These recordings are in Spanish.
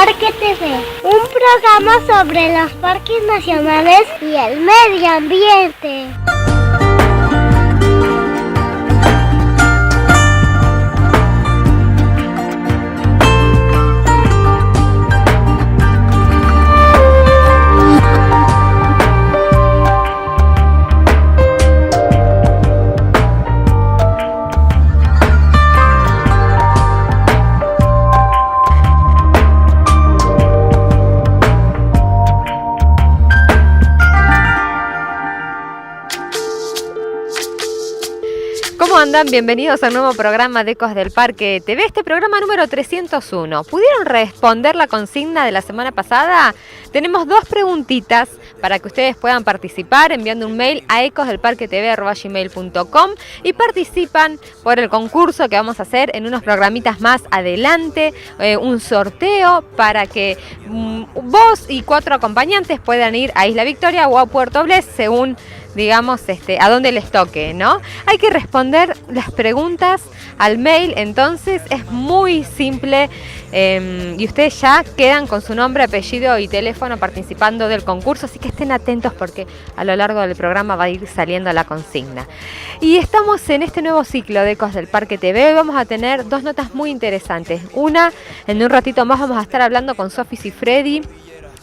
Parque TV, un programa sobre los parques nacionales y el medio ambiente. ¿Cómo andan? Bienvenidos a un nuevo programa de Ecos del Parque TV, este programa número 301. ¿Pudieron responder la consigna de la semana pasada? Tenemos dos preguntitas para que ustedes puedan participar enviando un mail a ecosdelparquetv@gmail.com y participan por el concurso que vamos a hacer en unos programitas más adelante, un sorteo para que vos y 4 acompañantes puedan ir a Isla Victoria o a Puerto Blés según digamos, a dónde les toque, ¿no? Hay que responder las preguntas al mail, entonces es muy simple y ustedes ya quedan con su nombre, apellido y teléfono participando del concurso, así que estén atentos porque a lo largo del programa va a ir saliendo la consigna. Y estamos en este nuevo ciclo de Ecos del Parque TV. Hoy vamos a tener dos notas muy interesantes. Una, en un ratito más vamos a estar hablando con Sofi Cifredi,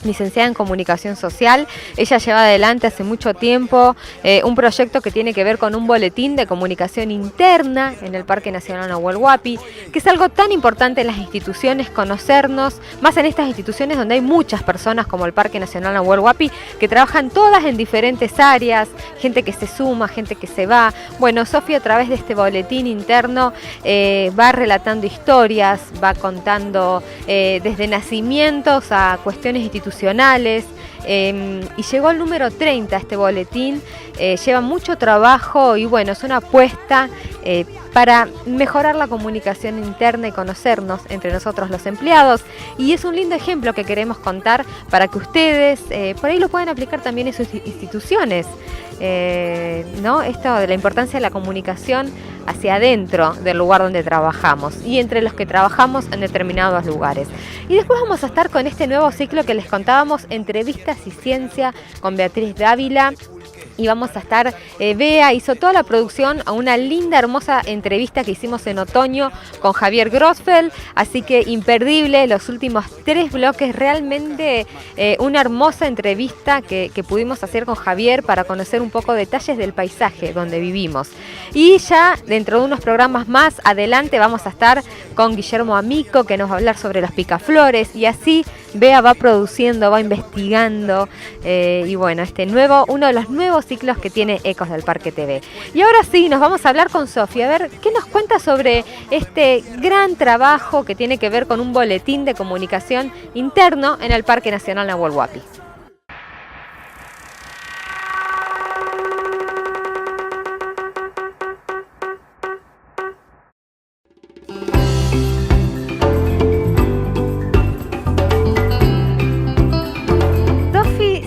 licenciada en Comunicación Social. Ella lleva adelante hace mucho tiempo un proyecto que tiene que ver con un boletín de comunicación interna en el Parque Nacional Nahuel Huapi, que es algo tan importante en las instituciones, conocernos, más en estas instituciones donde hay muchas personas como el Parque Nacional Nahuel Huapi, que trabajan todas en diferentes áreas, gente que se suma, gente que se va. Bueno, Sofía a través de este boletín interno va relatando historias, va contando desde nacimientos a cuestiones institucionales, y llegó al número 30 este boletín. Lleva mucho trabajo y bueno, es una apuesta para mejorar la comunicación interna y conocernos entre nosotros los empleados, y es un lindo ejemplo que queremos contar para que ustedes por ahí lo puedan aplicar también en sus instituciones, ¿no? Esto de la importancia de la comunicación hacia adentro del lugar donde trabajamos y entre los que trabajamos en determinados lugares. Y después vamos a estar con este nuevo ciclo que les contábamos, Entrevistas y Ciencia, con Beatriz Dávila. Y vamos a estar, Bea hizo toda la producción a una linda, hermosa entrevista que hicimos en otoño con Javier Grossfeld, así que imperdible, los últimos 3 bloques, realmente una hermosa entrevista que pudimos hacer con Javier para conocer un poco detalles del paisaje donde vivimos. Y ya dentro de unos programas más adelante vamos a estar con Guillermo Amico, que nos va a hablar sobre los picaflores, y así Bea va produciendo, va investigando, y bueno, uno de los nuevos ciclos que tiene Ecos del Parque TV. Y ahora sí, nos vamos a hablar con Sofía, a ver qué nos cuenta sobre este gran trabajo que tiene que ver con un boletín de comunicación interno en el Parque Nacional Nahuel Huapi.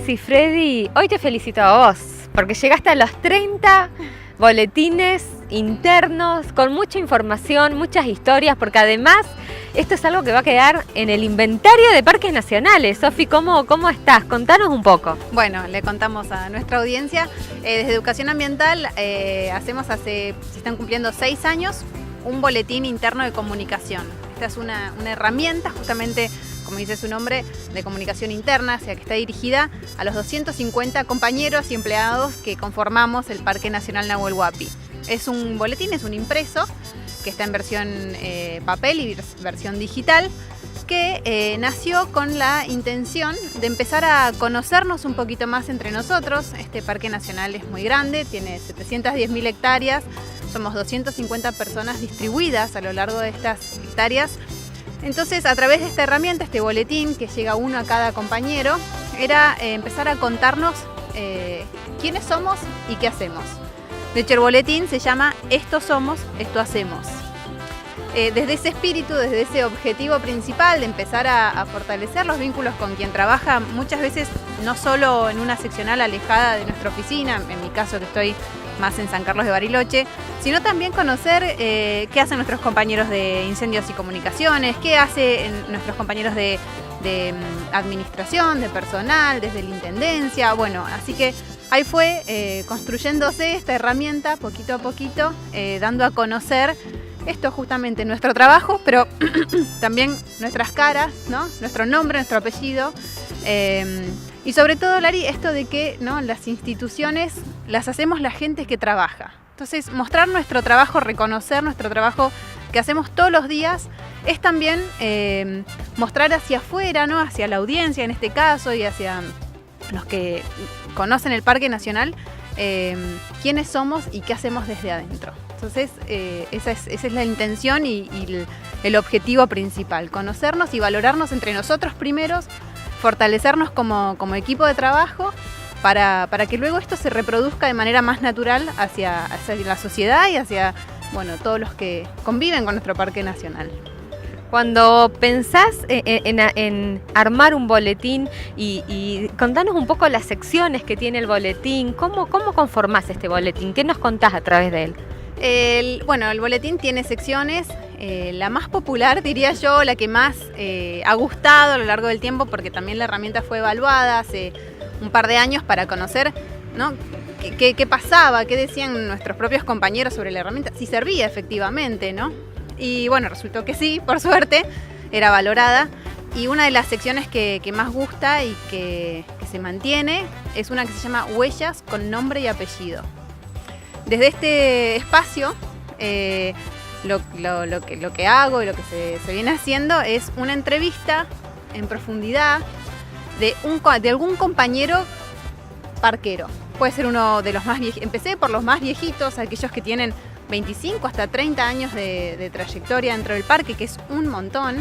Cifredi, hoy te felicito a vos, porque llegaste a los 30 boletines internos, con mucha información, muchas historias, porque además esto es algo que va a quedar en el inventario de parques nacionales. Sofi, ¿cómo estás? Contanos un poco. Bueno, le contamos a nuestra audiencia, desde Educación Ambiental se están cumpliendo 6 años, un boletín interno de comunicación. Esta es una herramienta justamente, como dice su nombre, de comunicación interna, o sea que está dirigida a los 250 compañeros y empleados que conformamos el Parque Nacional Nahuel Huapi. Es un boletín, es un impreso que está en versión papel y versión digital, que nació con la intención de empezar a conocernos un poquito más entre nosotros. Este Parque Nacional es muy grande, tiene 710.000 hectáreas, somos 250 personas distribuidas a lo largo de estas hectáreas. Entonces, a través de esta herramienta, este boletín que llega uno a cada compañero, era empezar a contarnos quiénes somos y qué hacemos. De hecho, el boletín se llama Esto somos, esto hacemos. Desde ese espíritu, desde ese objetivo principal de empezar a fortalecer los vínculos con quien trabaja, muchas veces no solo en una seccional alejada de nuestra oficina, en mi caso que estoy más en San Carlos de Bariloche, sino también conocer qué hacen nuestros compañeros de incendios y comunicaciones, qué hacen nuestros compañeros de administración, de personal, desde la intendencia. Bueno, así que ahí fue construyéndose esta herramienta poquito a poquito, dando a conocer esto justamente, nuestro trabajo, pero también nuestras caras, ¿no? Nuestro nombre, nuestro apellido. Y sobre todo, Lari, esto de que, ¿no?, las instituciones las hacemos la gente que trabaja. Entonces, mostrar nuestro trabajo, reconocer nuestro trabajo que hacemos todos los días, es también mostrar hacia afuera, ¿no?, hacia la audiencia en este caso y hacia los que conocen el Parque Nacional, quiénes somos y qué hacemos desde adentro. Entonces, esa es la intención y el objetivo principal, conocernos y valorarnos entre nosotros primeros, fortalecernos como equipo de trabajo para que luego esto se reproduzca de manera más natural hacia la sociedad y hacia, bueno, todos los que conviven con nuestro Parque Nacional. Cuando pensás en armar un boletín y contanos un poco las secciones que tiene el boletín, ¿cómo conformás este boletín? ¿Qué nos contás a través de él? El boletín tiene secciones, la más popular, diría yo, la que más ha gustado a lo largo del tiempo, porque también la herramienta fue evaluada hace un par de años para conocer, ¿no?, qué pasaba, qué decían nuestros propios compañeros sobre la herramienta, si servía efectivamente, ¿no? Y bueno, resultó que sí, por suerte, era valorada. Y una de las secciones que más gusta y que se mantiene es una que se llama Huellas con nombre y apellido. Desde este espacio, lo que hago y lo que se viene haciendo es una entrevista en profundidad de algún compañero parquero. Puede ser uno de los más viejitos. Empecé por los más viejitos, aquellos que tienen 25 hasta 30 años de trayectoria dentro del parque, que es un montón.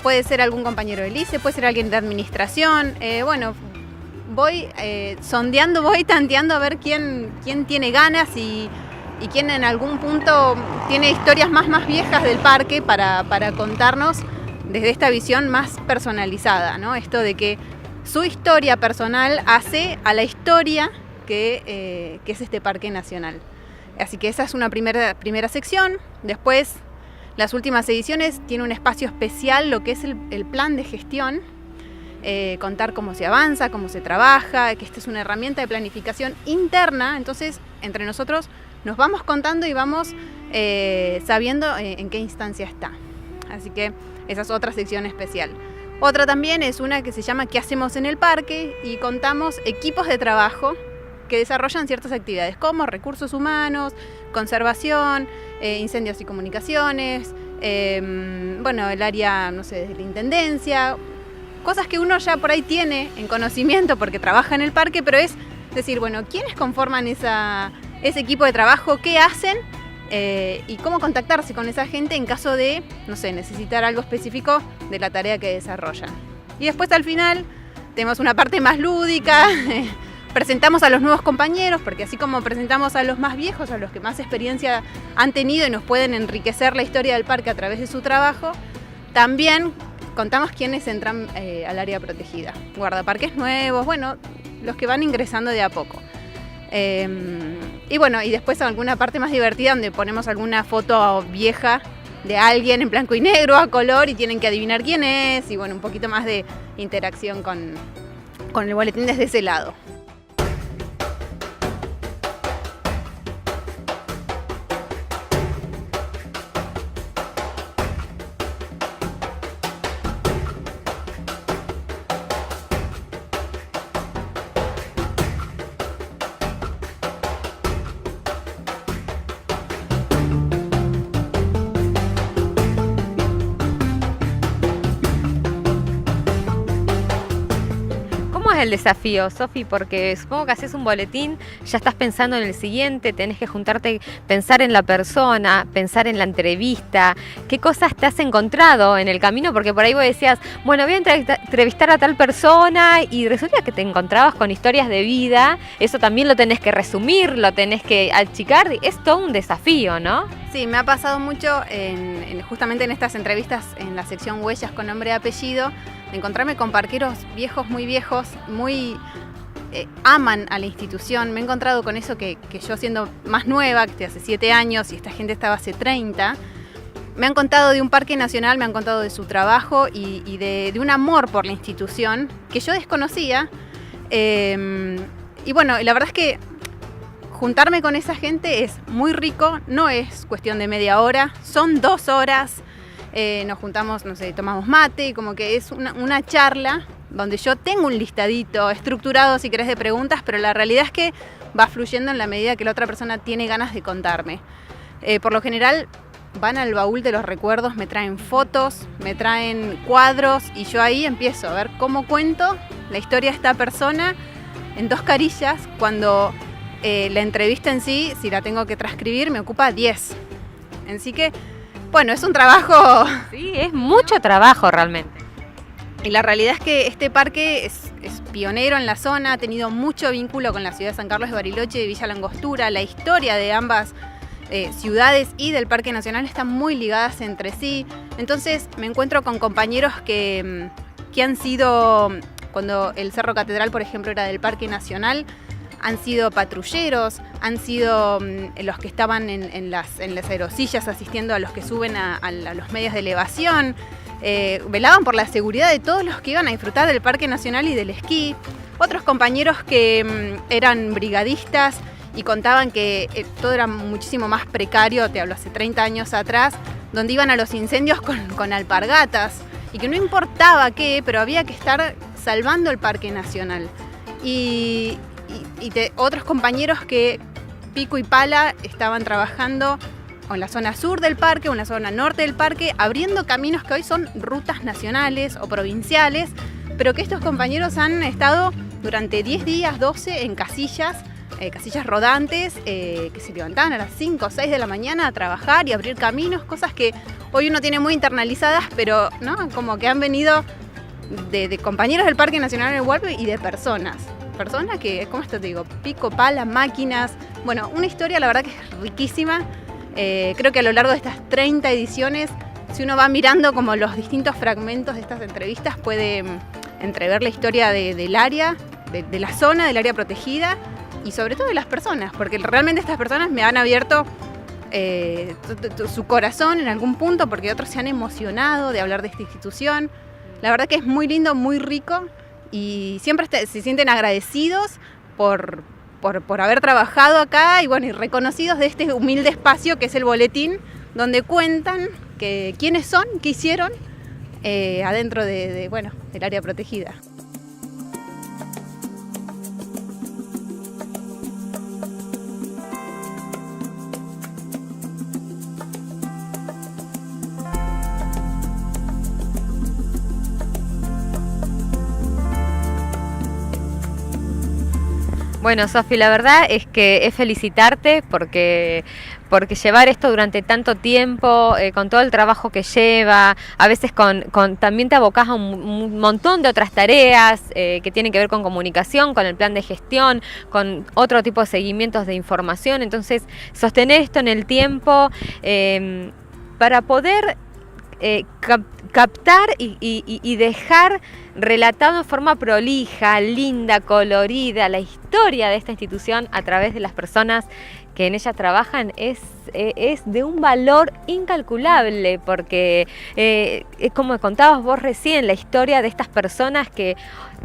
Puede ser algún compañero de lice, puede ser alguien de administración. Voy sondeando, voy tanteando a ver quién tiene ganas y quién en algún punto tiene historias más viejas del parque para contarnos desde esta visión más personalizada, ¿no? Esto de que su historia personal hace a la historia que es este Parque Nacional. Así que esa es una primera sección. Después, las últimas ediciones tiene un espacio especial, lo que es el plan de gestión. Contar cómo se avanza, cómo se trabaja, que esta es una herramienta de planificación interna. Entonces, entre nosotros nos vamos contando y vamos sabiendo en qué instancia está. Así que esa es otra sección especial. Otra también es una que se llama ¿Qué hacemos en el parque? Y contamos equipos de trabajo que desarrollan ciertas actividades como recursos humanos, conservación, incendios y comunicaciones, el área, no sé, de la intendencia, cosas que uno ya por ahí tiene en conocimiento porque trabaja en el parque, pero es decir, bueno, ¿quiénes conforman ese equipo de trabajo? ¿Qué hacen? Y cómo contactarse con esa gente en caso de, no sé, necesitar algo específico de la tarea que desarrollan. Y después al final tenemos una parte más lúdica, presentamos a los nuevos compañeros, porque así como presentamos a los más viejos, a los que más experiencia han tenido y nos pueden enriquecer la historia del parque a través de su trabajo, también contamos quiénes entran al área protegida. Guardaparques nuevos, bueno, los que van ingresando de a poco. Y después alguna parte más divertida donde ponemos alguna foto vieja de alguien en blanco y negro, a color, y tienen que adivinar quién es, y bueno, un poquito más de interacción con el boletín desde ese lado. El desafío, Sofi, porque supongo que haces un boletín, ya estás pensando en el siguiente, tenés que juntarte, pensar en la persona, pensar en la entrevista, qué cosas te has encontrado en el camino, porque por ahí vos decías, bueno, voy a entrevistar a tal persona y resulta que te encontrabas con historias de vida, eso también lo tenés que resumir, lo tenés que achicar, es todo un desafío, ¿no? Sí, me ha pasado mucho justamente en estas entrevistas en la sección Huellas con nombre y apellido, encontrarme con parqueros viejos, muy aman a la institución. Me he encontrado con eso que yo siendo más nueva, que hace 7 años y esta gente estaba hace 30, me han contado de un parque nacional, me han contado de su trabajo y de un amor por la institución que yo desconocía. Y bueno, la verdad es que juntarme con esa gente es muy rico, no es cuestión de media hora, son 2 horas, nos juntamos, no sé, tomamos mate, y como que es una charla donde yo tengo un listadito estructurado, si querés, de preguntas, pero la realidad es que va fluyendo en la medida que la otra persona tiene ganas de contarme. Por lo general van al baúl de los recuerdos, me traen fotos, me traen cuadros y yo ahí empiezo a ver cómo cuento la historia de esta persona en 2 carillas, cuando la entrevista en sí, si la tengo que transcribir, me ocupa 10. Así que, bueno, es un trabajo... Sí, es mucho trabajo realmente. Y la realidad es que este parque es pionero en la zona, ha tenido mucho vínculo con la ciudad de San Carlos de Bariloche y Villa La Angostura. La historia de ambas ciudades y del Parque Nacional están muy ligadas entre sí. Entonces me encuentro con compañeros que han sido, cuando el Cerro Catedral, por ejemplo, era del Parque Nacional, han sido patrulleros, han sido los que estaban en las aerosillas asistiendo a los que suben a los medios de elevación. Velaban por la seguridad de todos los que iban a disfrutar del Parque Nacional y del esquí. Otros compañeros que eran brigadistas y contaban que todo era muchísimo más precario, te hablo hace 30 años atrás, donde iban a los incendios con alpargatas y que no importaba qué, pero había que estar salvando el Parque Nacional. Y otros compañeros que pico y pala estaban trabajando o en la zona sur del parque o en la zona norte del parque, abriendo caminos que hoy son rutas nacionales o provinciales, pero que estos compañeros han estado durante 10 días, 12, en casillas rodantes, que se levantaban a las 5 o 6 de la mañana a trabajar y abrir caminos, cosas que hoy uno tiene muy internalizadas, pero ¿no? Como que han venido de compañeros del Parque Nacional del Gualpe y de personas que, ¿cómo esto te digo? Pico, pala, máquinas, bueno, una historia la verdad que es riquísima. Creo que a lo largo de estas 30 ediciones, si uno va mirando como los distintos fragmentos de estas entrevistas, puede entrever la historia del área, de la zona, del área protegida y sobre todo de las personas, porque realmente estas personas me han abierto su corazón en algún punto, porque otros se han emocionado de hablar de esta institución. La verdad que es muy lindo, muy rico y siempre se sienten agradecidos por haber trabajado acá y bueno, y reconocidos de este humilde espacio que es el boletín, donde cuentan quiénes son, qué hicieron adentro del área protegida. Bueno, Sofi, la verdad es que es felicitarte porque llevar esto durante tanto tiempo, con todo el trabajo que lleva, a veces también te abocás a un montón de otras tareas que tienen que ver con comunicación, con el plan de gestión, con otro tipo de seguimientos de información. Entonces, sostener esto en el tiempo para poder captar y dejar relatado en forma prolija, linda, colorida, la historia de esta institución a través de las personas que en ella trabajan es de un valor incalculable, porque como contabas vos recién, la historia de estas personas que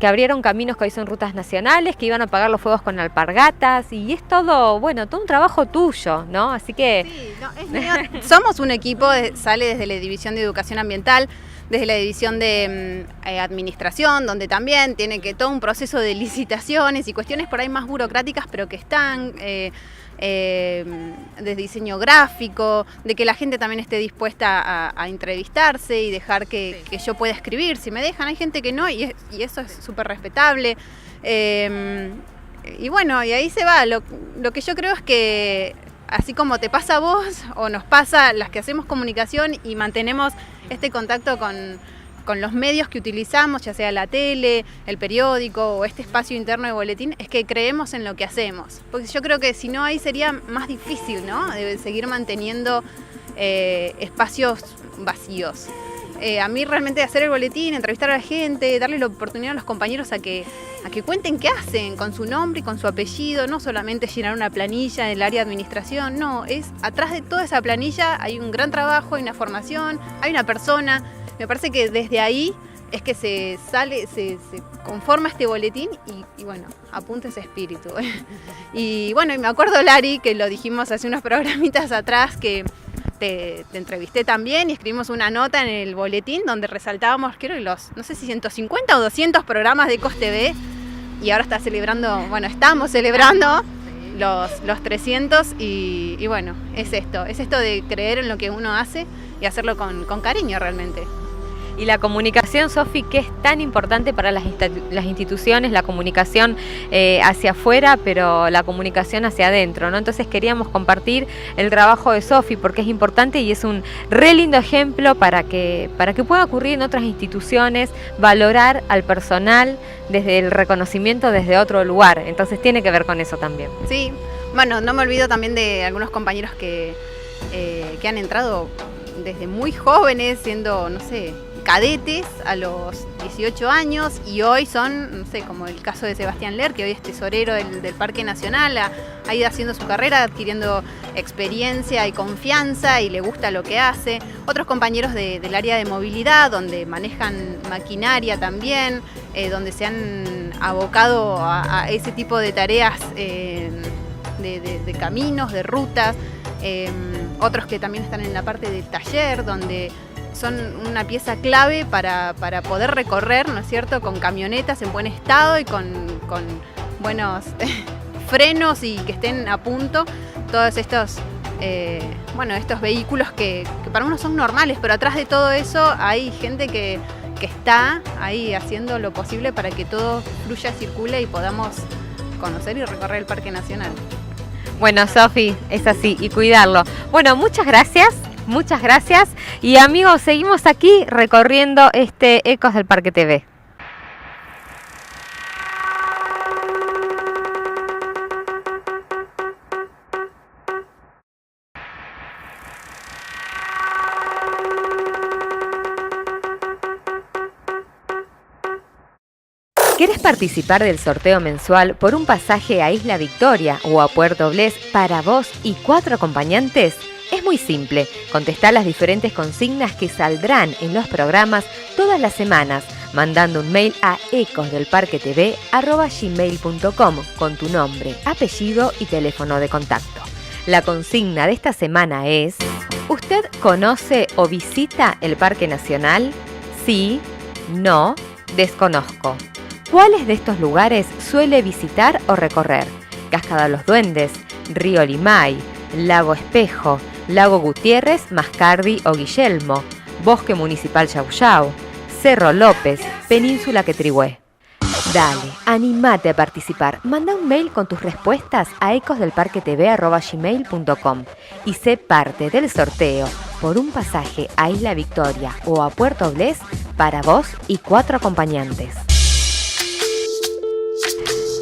abrieron caminos que hoy son rutas nacionales, que iban a apagar los fuegos con alpargatas, y es todo un trabajo tuyo, ¿no? Así que... Sí, es mío. Somos un equipo, sale desde la División de Educación Ambiental, desde la División de Administración, donde también tiene que todo un proceso de licitaciones y cuestiones por ahí más burocráticas, pero que están... de diseño gráfico, de que la gente también esté dispuesta a entrevistarse y dejar que yo pueda escribir, si me dejan. Hay gente que no y eso es súper respetable, y bueno, y ahí se va. Lo que yo creo es que así como te pasa a vos o nos pasa las que hacemos comunicación y mantenemos este contacto con los medios que utilizamos, ya sea la tele, el periódico o este espacio interno de boletín, es que creemos en lo que hacemos. Porque yo creo que si no, ahí sería más difícil, ¿no? De seguir manteniendo espacios vacíos. A mí realmente hacer el boletín, entrevistar a la gente, darle la oportunidad a los compañeros a que cuenten qué hacen con su nombre y con su apellido, no solamente llenar una planilla en el área de administración, no, es atrás de toda esa planilla hay un gran trabajo, hay una formación, hay una persona. Me parece que desde ahí es que se conforma este boletín y bueno, apunta ese espíritu. Y bueno, y me acuerdo, Lari, que lo dijimos hace unos programitas atrás, que te entrevisté también y escribimos una nota en el boletín donde resaltábamos, creo que no sé si 150 o 200 programas de Ecos TV, y ahora estamos celebrando los 300 y bueno, es esto de creer en lo que uno hace y hacerlo con cariño realmente. Y la comunicación, Sofi, que es tan importante para las instituciones, la comunicación hacia afuera, pero la comunicación hacia adentro, ¿no? Entonces queríamos compartir el trabajo de Sofi porque es importante y es un re lindo ejemplo para que pueda ocurrir en otras instituciones, valorar al personal desde el reconocimiento desde otro lugar. Entonces tiene que ver con eso también. Sí, bueno, no me olvido también de algunos compañeros que han entrado desde muy jóvenes, siendo, no sé, cadetes a los 18 años y hoy son, no sé, como el caso de Sebastián Ler, que hoy es tesorero del Parque Nacional, ha ido haciendo su carrera, adquiriendo experiencia y confianza y le gusta lo que hace. Otros compañeros del área de movilidad, donde manejan maquinaria también, donde se han abocado a ese tipo de tareas de caminos, de rutas. Otros que también están en la parte del taller, donde son una pieza clave para poder recorrer, ¿no es cierto?, con camionetas en buen estado y con buenos frenos y que estén a punto todos estos vehículos que para uno son normales, pero atrás de todo eso hay gente que está ahí haciendo lo posible para que todo fluya, circule y podamos conocer y recorrer el Parque Nacional. Bueno, Sofi, es así, y cuidarlo. Bueno, muchas gracias. Muchas gracias y amigos, seguimos aquí recorriendo Ecos del Parque TV. ¿Quieres participar del sorteo mensual por un pasaje a Isla Victoria o a Puerto Blés para vos y 4 acompañantes? Es muy simple, contestá las diferentes consignas que saldrán en los programas todas las semanas, mandando un mail a ecosdelparquetv@gmail.com con tu nombre, apellido y teléfono de contacto. La consigna de esta semana es: ¿usted conoce o visita el Parque Nacional? Sí, no, desconozco. ¿Cuáles de estos lugares suele visitar o recorrer? Cascada de los Duendes, Río Limay, Lago Espejo, Lago Gutiérrez, Mascardi o Guillermo, Bosque Municipal Yau Yau, Cerro López, Península Quetrigüé. Dale, animate a participar. Manda un mail con tus respuestas a ecosdelparquetv@gmail.com y sé parte del sorteo por un pasaje a Isla Victoria o a Puerto Blés para vos y 4 acompañantes.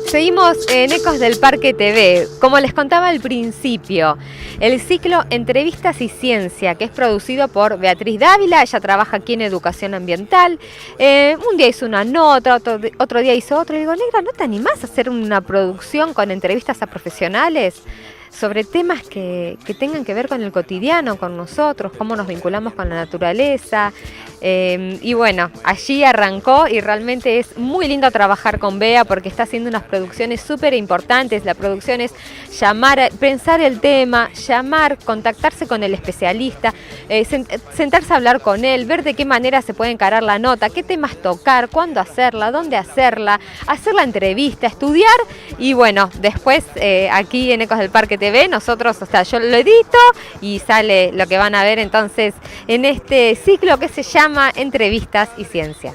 Seguimos en Ecos del Parque TV. Como les contaba al principio, el ciclo Entrevistas y Ciencia, que es producido por Beatriz Dávila, ella trabaja aquí en Educación Ambiental. Un día hizo una nota, otro día hizo otra. Y digo, Negra, ¿no te animás a hacer una producción con entrevistas a profesionales sobre temas que tengan que ver con el cotidiano, con nosotros, cómo nos vinculamos con la naturaleza? Y bueno, allí arrancó y realmente es muy lindo trabajar con Bea porque está haciendo unas producciones súper importantes. La producción es pensar el tema, contactarse con el especialista, sentarse a hablar con él, ver de qué manera se puede encarar la nota, qué temas tocar, cuándo hacerla, dónde hacerla, hacer la entrevista, estudiar y bueno, después aquí en Ecos del Parque TV nosotros, yo lo edito y sale lo que van a ver entonces en este ciclo que se llama Entrevistas y Ciencia.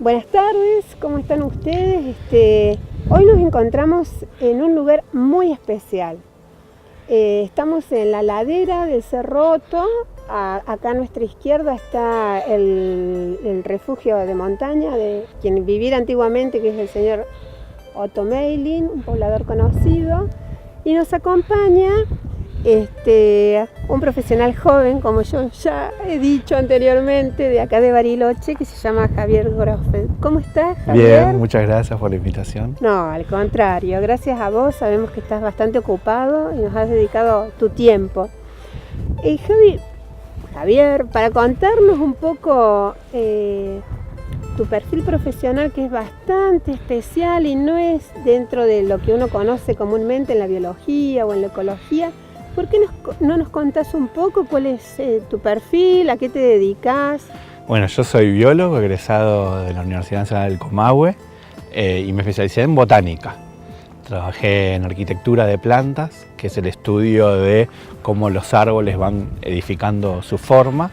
Buenas tardes, ¿cómo están ustedes? Hoy nos encontramos en un lugar muy especial. Estamos en la ladera del Cerro Otto. Acá a nuestra izquierda está el refugio de montaña de quien viviera antiguamente, que es el señor Otto Meilin, un poblador conocido. Y nos acompaña un profesional joven, como yo ya he dicho anteriormente, de acá de Bariloche, que se llama Javier Grosfeld. ¿Cómo estás, Javier? Bien, muchas gracias por la invitación. No, al contrario, gracias a vos, sabemos que estás bastante ocupado y nos has dedicado tu tiempo. Javier, para contarnos un poco tu perfil profesional, que es bastante especial y no es dentro de lo que uno conoce comúnmente en la biología o en la ecología, ¿por qué no nos contás un poco cuál es tu perfil, a qué te dedicas? Bueno, yo soy biólogo, egresado de la Universidad Nacional del Comahue y me especialicé en botánica. Trabajé en arquitectura de plantas, que es el estudio de cómo los árboles van edificando su forma,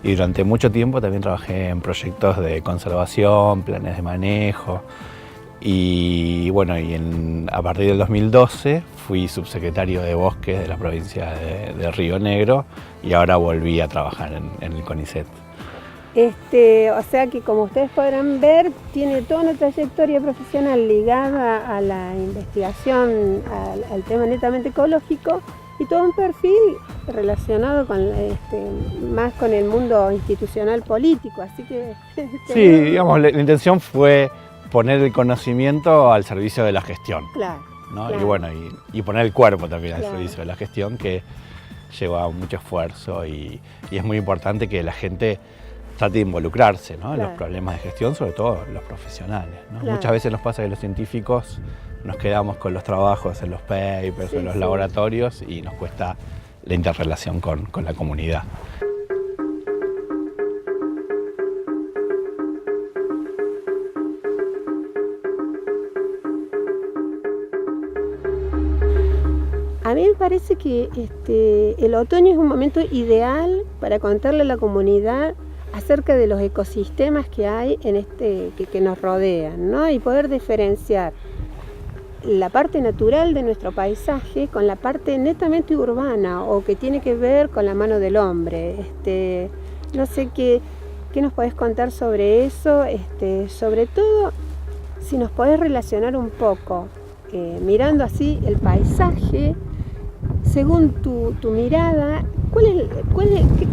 y durante mucho tiempo también trabajé en proyectos de conservación, planes de manejo, y bueno, a partir del 2012 fui subsecretario de Bosques de la provincia de Río Negro y ahora volví a trabajar en el CONICET. O sea que, como ustedes podrán ver, tiene toda una trayectoria profesional ligada a la investigación, al tema netamente ecológico, y todo un perfil relacionado con más con el mundo institucional político, así que... Sí, digamos, la intención fue poner el conocimiento al servicio de la gestión. Claro. ¿no? Claro. Y bueno, y poner el cuerpo también al Claro. servicio de la gestión, que lleva mucho esfuerzo y es muy importante que la gente trate de involucrarse, ¿no? en Claro. los problemas de gestión, sobre todo los profesionales, ¿no? Claro. Muchas veces nos pasa que los científicos nos quedamos con los trabajos en los papers Sí, o en los sí. laboratorios y nos cuesta la interrelación con la comunidad. A mí me parece que el otoño es un momento ideal para contarle a la comunidad acerca de los ecosistemas que hay que nos rodean, ¿no? Y poder diferenciar la parte natural de nuestro paisaje con la parte netamente urbana o que tiene que ver con la mano del hombre. No sé qué nos podés contar sobre eso, sobre todo si nos podés relacionar un poco, mirando así el paisaje, según tu mirada,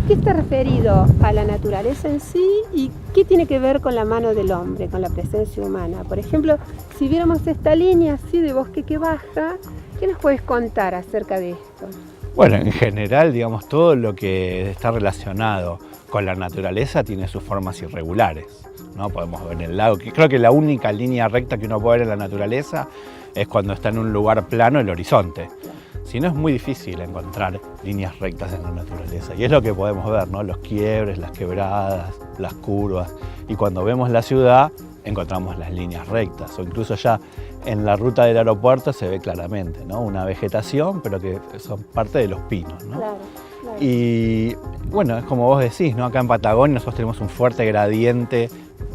¿qué está referido a la naturaleza en sí y qué tiene que ver con la mano del hombre, con la presencia humana? Por ejemplo, si viéramos esta línea así de bosque que baja, ¿qué nos puedes contar acerca de esto? Bueno, en general, digamos, todo lo que está relacionado con la naturaleza tiene sus formas irregulares, ¿no? Podemos ver en el lago, que creo que la única línea recta que uno puede ver en la naturaleza es cuando está en un lugar plano el horizonte. Si no, es muy difícil encontrar líneas rectas en la naturaleza. Y es lo que podemos ver, ¿no? Los quiebres, las quebradas, las curvas. Y cuando vemos la ciudad, encontramos las líneas rectas. O incluso ya en la ruta del aeropuerto se ve claramente, ¿no? Una vegetación, pero que son parte de los pinos, ¿no? Claro, claro. Y bueno, es como vos decís, ¿no? Acá en Patagonia nosotros tenemos un fuerte gradiente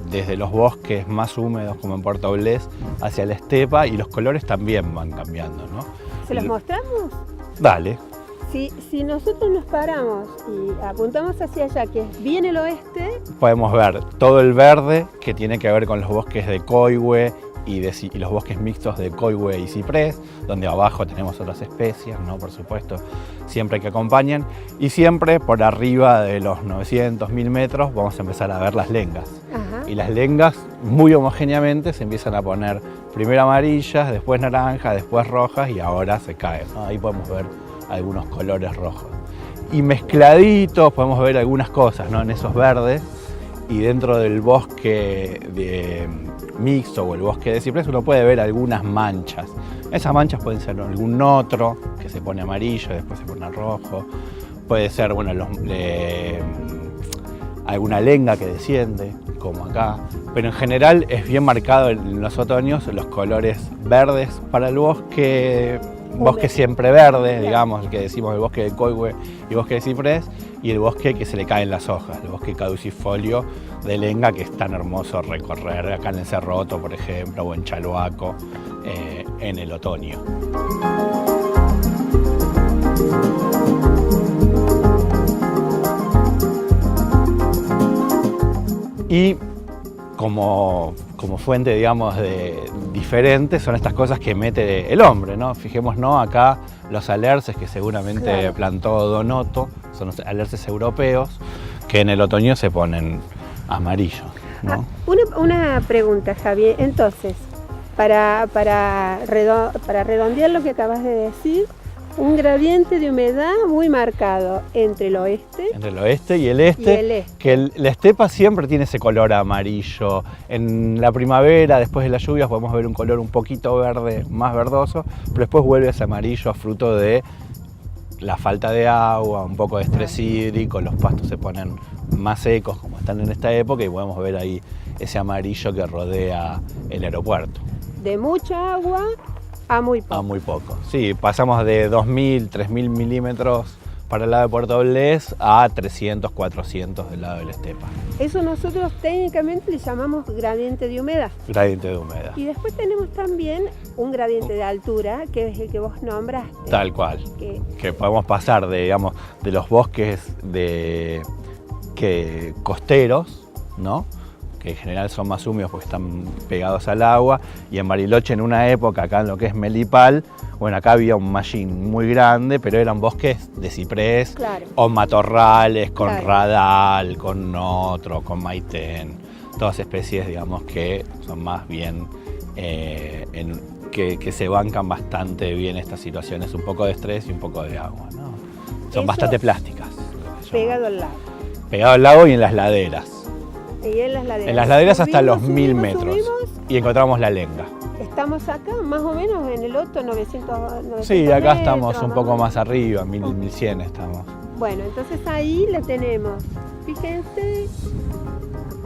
desde los bosques más húmedos, como en Puerto Blés, hacia la estepa, y los colores también van cambiando, ¿no? ¿Se los mostramos? Dale. Si nosotros nos paramos y apuntamos hacia allá, que es bien el oeste, Podemos ver todo el verde que tiene que ver con los bosques de coigüe y los bosques mixtos de coigüe y ciprés, donde abajo tenemos otras especies, ¿no? Por supuesto, siempre que acompañan. Y siempre por arriba de los 900, 1000 metros vamos a empezar a ver las lengas. ajá, Y las lengas muy homogéneamente se empiezan a poner primero amarillas, después naranjas, después rojas y ahora se caen, ¿no? Ahí podemos ver algunos colores rojos. Y mezcladitos podemos ver algunas cosas, ¿no? En esos verdes, y dentro del bosque mixto o el bosque de ciprés uno puede ver algunas manchas. Esas manchas pueden ser algún otro que se pone amarillo, después se pone rojo. Puede ser, bueno, alguna lenga que desciende, como acá. Pero en general es bien marcado en los otoños los colores verdes para el bosque bosque siempre verde, digamos, el que decimos el bosque de coigüe y bosque de ciprés, y el bosque que se le caen las hojas, el bosque caducifolio de lenga, que es tan hermoso recorrer acá en el Cerroto, por ejemplo, o en Chaluaco, en el otoño. Y como fuente, digamos, diferente son estas cosas que mete el hombre, ¿no? Fijémonos acá los alerces que seguramente plantó Donoto, son los alerces europeos, que en el otoño se ponen amarillos, ¿no? Una pregunta, Javier. Entonces, para redondear lo que acabas de decir, un gradiente de humedad muy marcado entre el oeste. Entre el oeste y el este. Que la estepa siempre tiene ese color amarillo. En la primavera, después de las lluvias, podemos ver un color un poquito verde, más verdoso, pero después vuelve ese amarillo fruto de la falta de agua, un poco de estrés hídrico, los pastos se ponen más secos como están en esta época y podemos ver ahí ese amarillo que rodea el aeropuerto. De mucha agua a muy poco. A muy poco. Sí, pasamos de 2.000, 3.000 milímetros para el lado de Puerto Blés a 300, 400 del lado de la estepa. Eso nosotros técnicamente le llamamos gradiente de humedad. Gradiente de humedad. Y después tenemos también un gradiente de altura, que es el que vos nombraste. Tal cual. Que podemos pasar de, digamos, de los bosques costeros, ¿no? Que en general son más húmedos porque están pegados al agua, y en Bariloche en una época, acá en lo que es Melipal, bueno, acá había un mallín muy grande, pero eran bosques de ciprés, o matorrales, con radal, con notro, con maitén, todas especies, digamos, que son más bien, que se bancan bastante bien estas situaciones, un poco de estrés y un poco de agua, ¿no? Son bastante plásticas. Pegado al lago. Pegado al lago y en las laderas. Y en las laderas. En las laderas hasta los 1000 subimos, metros. Y encontramos la lenga. Estamos acá, más o menos en el Otto, 900 Sí, acá metros, estamos un poco más arriba, 1100 estamos. Bueno, entonces ahí la tenemos. Fíjense,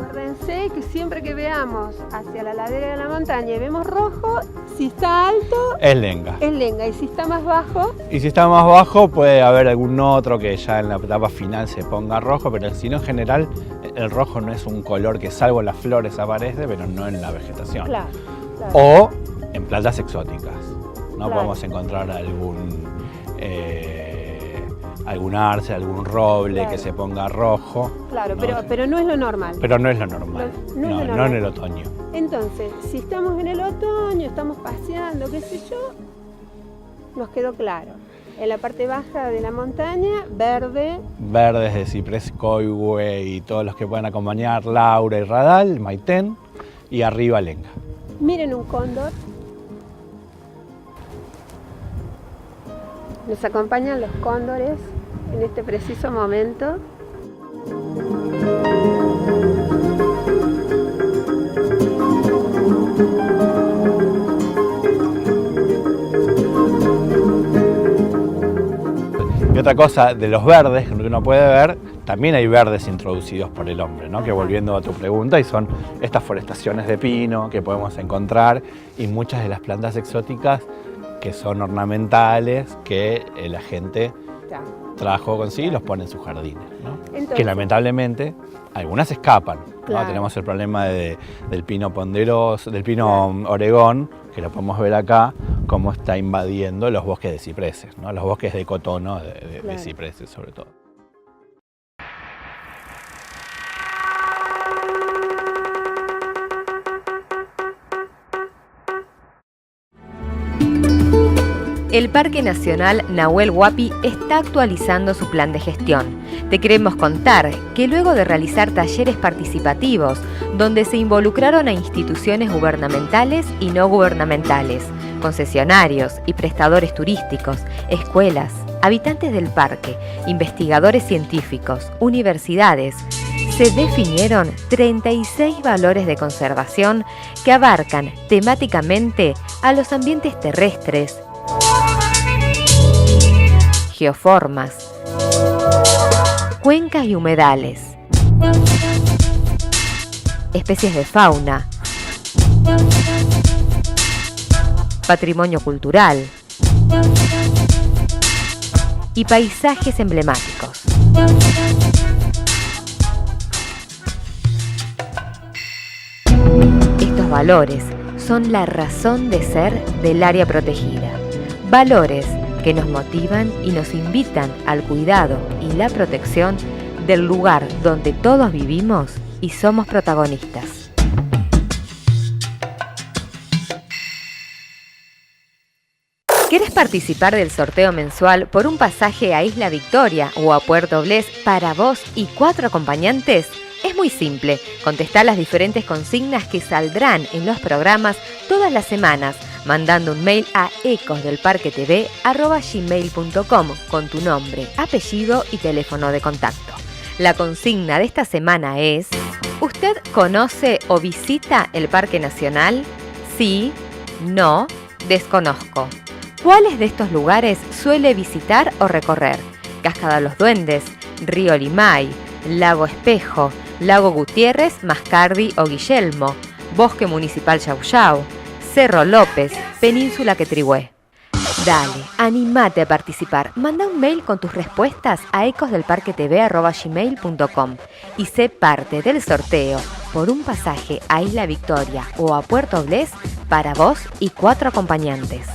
acuérdense que siempre que veamos hacia la ladera de la montaña y vemos rojo, si está alto, es lenga. Es lenga, y si está más bajo. Y si está más bajo puede haber algún otro que ya en la etapa final se ponga rojo, pero si no, en general el rojo no es un color que salvo las flores aparece, pero no en la vegetación. Claro. O en plantas exóticas, ¿no? Podemos encontrar algún arce, algún roble que se ponga rojo. Claro, ¿no? pero no es lo normal. Pero no es lo normal, no en el otoño. Entonces, si estamos en el otoño, estamos paseando, qué sé yo, nos quedó claro. En la parte baja de la montaña, verde. Verdes de ciprés, coigüe y todos los que puedan acompañar, laura y radal, maitén, y arriba lenga. Miren un cóndor. Nos acompañan los cóndores en este preciso momento. Y otra cosa de los verdes que uno puede ver, también hay verdes introducidos por el hombre, ¿no? Que volviendo a tu pregunta, y son estas forestaciones de pino que podemos encontrar y muchas de las plantas exóticas que son ornamentales, que la gente trajo consigo y los pone en sus jardines, ¿no? Entonces, que lamentablemente algunas escapan, ¿no? Tenemos el problema del pino ponderoso, del pino Oregón, que lo podemos ver acá, cómo está invadiendo los bosques de cipreses, ¿no? Los bosques de cotono de cipreses sobre todo. El Parque Nacional Nahuel Huapi está actualizando su plan de gestión. Te queremos contar que luego de realizar talleres participativos, donde se involucraron a instituciones gubernamentales y no gubernamentales, concesionarios y prestadores turísticos, escuelas, habitantes del parque, investigadores científicos, universidades, se definieron 36 valores de conservación que abarcan temáticamente a los ambientes terrestres, geoformas, cuencas y humedales, especies de fauna, patrimonio cultural, y paisajes emblemáticos. Estos valores son la razón de ser del área protegida. Valores que nos motivan y nos invitan al cuidado y la protección del lugar donde todos vivimos y somos protagonistas. ¿Querés participar del sorteo mensual por un pasaje a Isla Victoria o a Puerto Blés para vos y 4 acompañantes? Es muy simple, contestá las diferentes consignas que saldrán en los programas todas las semanas, mandando un mail a ecosdelparquetv@gmail.com con tu nombre, apellido y teléfono de contacto. La consigna de esta semana es: ¿usted conoce o visita el Parque Nacional? Sí, no, desconozco. ¿Cuáles de estos lugares suele visitar o recorrer? Cascada Los Duendes, Río Limay, Lago Espejo, Lago Gutiérrez, Mascardi o Guillermo, Bosque Municipal Yau Yau, Cerro López, Península Quetrihué. Dale, animate a participar. Manda un mail con tus respuestas a ecosdelparquetv@gmail.com y sé parte del sorteo por un pasaje a Isla Victoria o a Puerto Blés para vos y 4 acompañantes.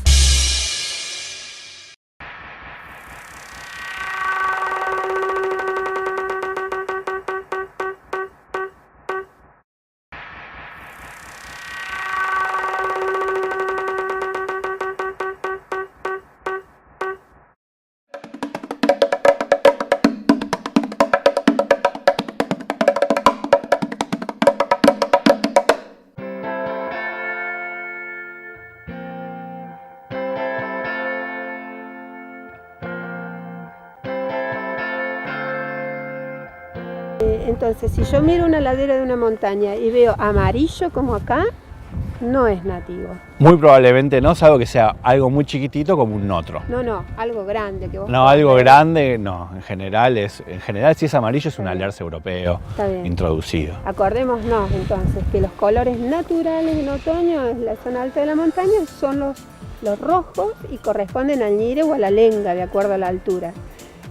Entonces, si yo miro una ladera de una montaña y veo amarillo como acá, no es nativo. Muy probablemente no, salvo que sea algo muy chiquitito como un notro. No, algo grande que vos. No, algo grande, no. En general, si es amarillo es un alerce europeo introducido. Acordémonos entonces que los colores naturales en otoño en la zona alta de la montaña son los rojos y corresponden al ñire o a la lenga, de acuerdo a la altura.